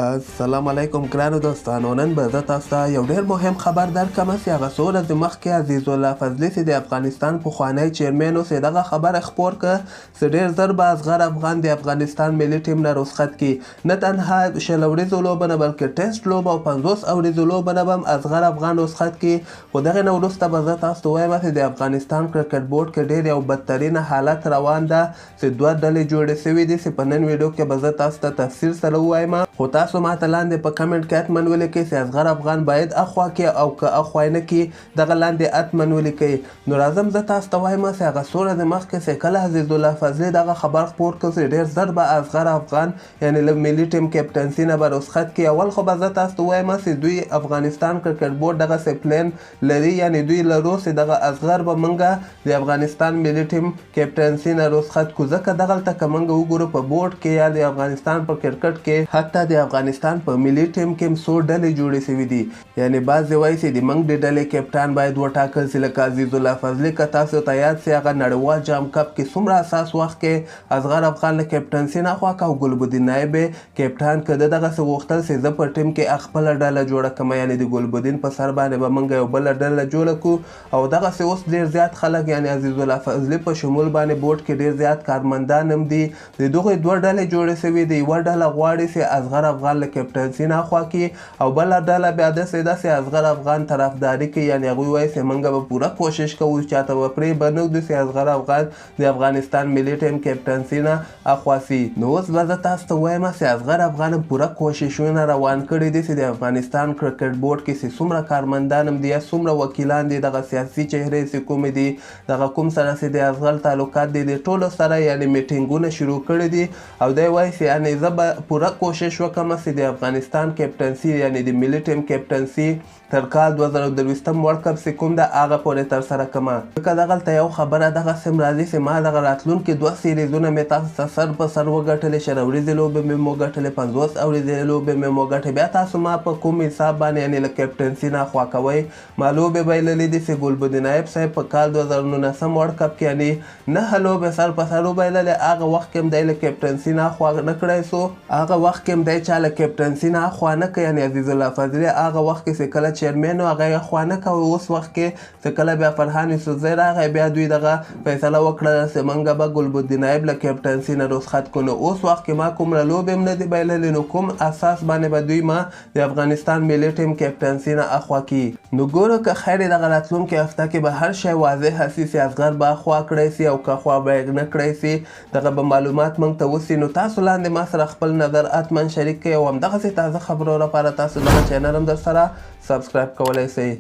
السلام علیکم ګرانو دوستانو. نن به زه تاسو ته یو ډېر مهم خبر درکړم چې هغه څو ورځې مخکې عزیز الله فضلي چې د افغانستان پخوانی چیرمن و چې دغه خبره خپور کړه چې ډېر ژر به اصغر افغان د افغانستان ملي ټیم نه رخصت کړي. نه تنها 20 ورځو لوبه نه بلکې ټیسټ لوبه او 50 ورځو لوبه نه به هم اصغر افغان رخصت کړي. خو دغې نه وروسته به زه تاسو ته وایم چې د افغانستان کرکټ بورډ کې ډېر یو بدترینه حالت روان ده چې دوه ډلې جوړې شوي دي چې په نن ویډیو کې به زه تاسو ته تفصیل سره ووایم. خو تاسو ماته لاندې په کمنټ کې حتماً ولیکئ چې اصغر افغان باید اخوا کړي او که اخوا نه کړي دغه لاندې حتماً ولیکئ. نو راځم زه تاسو ته وایم چې هغه څو ورځې مخکې چې کله عزیز الله فضلي دغه خبر خپور کړ چې ډېر ژر به اصغر افغان یعنې له ملي ټیم کیپټنسي نه به رخصت کړي. اول خو به زه تاسو ته وایم چې دوی افغانستان کرکټ بورډ دغسې پلان لري، یعنې دوی لرو چې دغه اصغر به موږ د افغانستان ملي ټیم کیپټنسي نه رخصت کړو، ځکه دغلته که موږ وګورو په بورډ کې یا د افغانستان په کرکټ کې حتی د افغانستان په ملي ټیم کې هم څو ډلې جوړې شوي دي. یعنې بعضې وایي چې د موږ د ډلې کپټان باید وټاکل شي، لکه عزیز الله فضلي که تاسو ته یاد شي هغه نړیوال جام کپ کې څومره اساس وخت کې اصغر افغان له کپټنسي نه خوا که او ګلبدین نایب کپټان که ده دغسې غوښتل چې زه په ټیم کې خپله ډله جوړه کړم، یعنې د ګلبدین په سر باندې به موږ یو بله ډله جوړه کړو. او دغسې اوس ډېر زیات خلک یعنې عزیز الله فضلي په شمول باندې بورډ کې ډېر زیات کارمندان هم دي. د دغې دوه ډلې جوړې شوي دي. یوه ډله غواړي چې اصغر افغان له کپټنسي نه خوا کړي او بله ډله بیا داسې اصغر افغان طرفداري کوي، یعنې هغوی وایي چې موږ به پوره کوشش کوو چاته به پرې به نه ږدو چې اصغر افغان د افغانستان ملي ټیم کپټنسي نه اخوا سي. نو اوس به زه تاسو ته وایم چې اصغر افغان پوره کوششونه روان کړي دي چې د افغانستان کرکټ بورډ کې چې څومره کارمندان هم دي یا څومره وکیلان دي، دغه سیاسي چهرې چې کومې دي، دغه کوم سره چې د اصغر تعلقات دي، د ټولو سره یعنې میټینګونه شروع کړي دي. او دی وایي چې یعنې زه به پوره کوشش وکړم چې د افغانستان کپټنسي یعنې د ملي ټیم کپټنسي تر کال 2023 ورلډ کپ چې کوم ده هغه پورې ترسره کړم. ځکه دغلته یو خبره دغسې هم راځي چې ما دغه راتلونکي 2 سیریزونه مې تاسو ته سر په سر وګټلې. 20 ورځې لوبې مې وګټلې، 50 ورځې لوبې مې وګټلې. بیا تاسو ما په کوم حساب باندې یعنې له کپټنسي نه خوا کوئ. ما لوبې بایللې دي چې ګلبدین نایب صاحب په کال 2019 ورلډ کپ کې یعنې 9 لوبې سر په سر وبایللې. هغه وخت کې هم دی له کپټنسي نه خوا نه کړی سو، هغه وخت کې هم دی چا له کپټنسي نه خوا نه کړی. یعنې عزیز الله فضلي هغه وخت کې چې کله چیرمن و هغه یې خوا نه کوي. اوس وخت کې چې کله بیا فرحان یوسفزی راغی بیا دوی دغه فیصله وکړه چې موږ به ګلبدین نایب له کپټنسي نه رخصت کړو. نو اوس وخت کې ما کومره لوبې هم نه دي بایللې، نو کوم اساس باندې به دوی ما د افغانستان ملي ټیم کپټنسي نه اخوا کړي. نو ګورو که خیر دغه راتلونکې هفته کې به هر شی واضح شي چې اصغر به اخوا کړی سي او که خوا به یې نه کړی سي، دغه به معلومات موږ ته وسي. نو تاسو لاندې ما سره خپل نظر حتما شریک کړئ او همدغسې تازه خبرو لپاره تاسو دغه چینل هم در سره سبسکرایب کولی شئ.